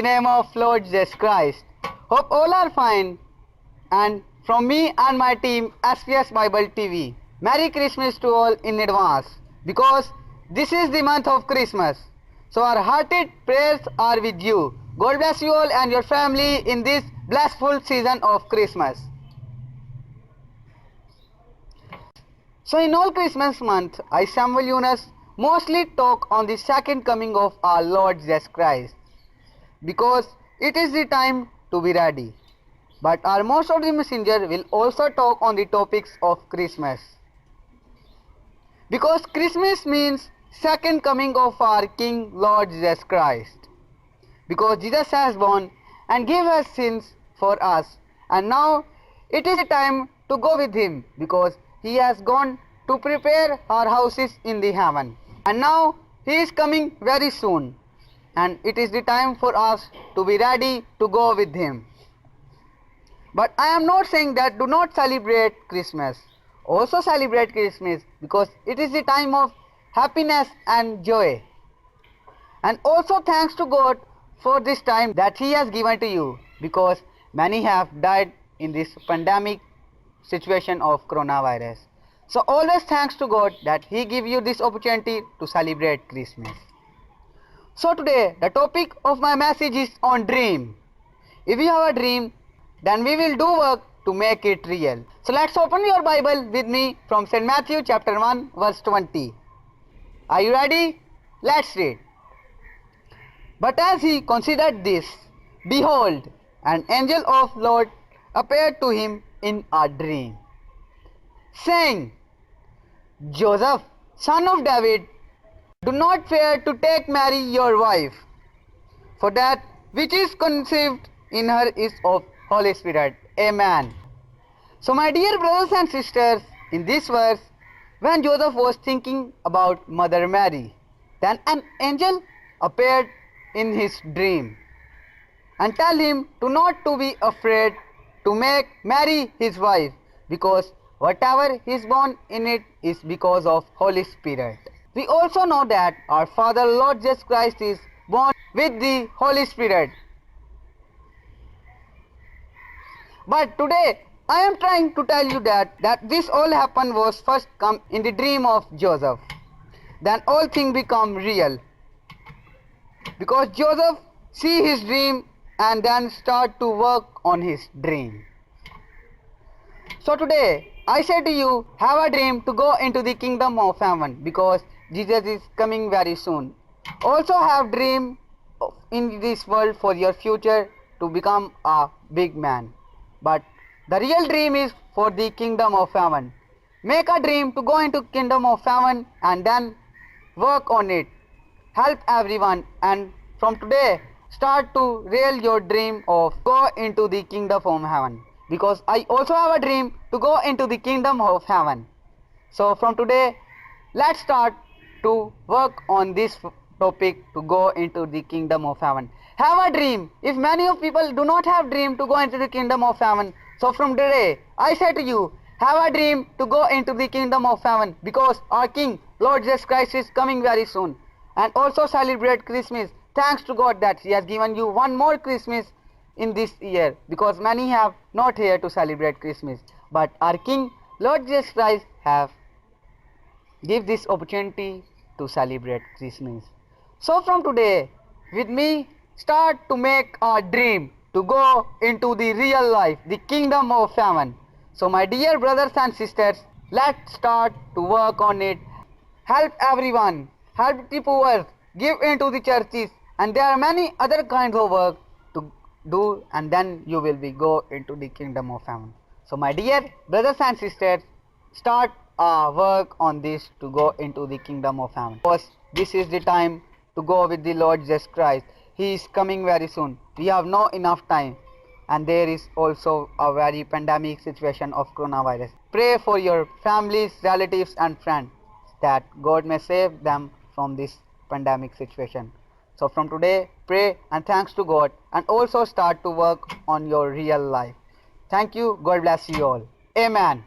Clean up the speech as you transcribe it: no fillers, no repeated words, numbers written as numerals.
the name of Lord Jesus Christ. Hope all are fine. And from me and my team, SPS Bible TV, Merry Christmas to all in advance, because this is the month of Christmas. So our hearted prayers are with you. God bless you all and your family in this blissful season of Christmas. So in all Christmas month, I, Samuel Yunus, mostly talk on the second coming of our Lord Jesus Christ, because it is the time to be ready. But our most of the messenger will also talk on the topics of Christmas, because Christmas means second coming of our King Lord Jesus Christ, because Jesus has born and gave us sins for us, and now it is the time to go with him, because he has gone to prepare our houses in the heaven, and now he is coming very soon, and it is the time for us to be ready to go with him. But I am not saying that do not celebrate Christmas. Also celebrate Christmas, because it is the time of happiness and joy. And also thanks to God for this time that he has given to you, because many have died in this pandemic situation of coronavirus. So always thanks to God that he give you this opportunity to celebrate Christmas. So today the topic of my message is on dream. If you have a dream, then we will do work to make it real. So let's open your Bible with me from St. Matthew chapter 1 verse 20. Are you ready? Let's read. But as he considered this, behold, an angel of Lord appeared to him in a dream, saying, Joseph, son of David, do not fear to take Mary your wife, for that which is conceived in her is of Holy Spirit. Amen. So my dear brothers and sisters, in this verse, when Joseph was thinking about Mother Mary, then an angel appeared in his dream and tell him to not to be afraid to make Mary his wife, because whatever is born in it is because of Holy Spirit. We also know that our Father Lord Jesus Christ is born with the Holy Spirit. But today I am trying to tell you that this all happened was first come in the dream of Joseph. Then all things become real, because Joseph see his dream and then start to work on his dream. So today I say to you, have a dream to go into the kingdom of heaven, because Jesus is coming very soon. Also have dream in this world for your future to become a big man. But the real dream is for the kingdom of heaven. Make a dream to go into kingdom of heaven and then work on it. Help everyone, and from today start to real your dream of go into the kingdom of heaven, because I also have a dream to go into the kingdom of heaven. So from today let's start to work on this topic to go into the kingdom of heaven. Have a dream. If many of people do not have dream to go into the kingdom of heaven, so from today I say to you, have a dream to go into the kingdom of heaven, because our King Lord Jesus Christ is coming very soon. And also celebrate Christmas. Thanks to God that he has given you one more Christmas in this year, because many have not here to celebrate Christmas, but our King Lord Jesus Christ have give this opportunity to celebrate Christmas. So from today with me start to make a dream to go into the real life, the kingdom of heaven. So my dear brothers and sisters, let's start to work on it. Help everyone, help the poor, give into the churches, and there are many other kinds of work to do, and then you will be go into the kingdom of heaven. So my dear brothers and sisters, start work on this to go into the kingdom of heaven, because this is the time to go with the Lord Jesus Christ. He is coming very soon. We have no enough time, and there is also a very pandemic situation of coronavirus. Pray for your families, relatives and friends that God may save them from this pandemic situation. So from today pray and thanks to God, and also start to work on your real life. Thank you. God bless you all. Amen.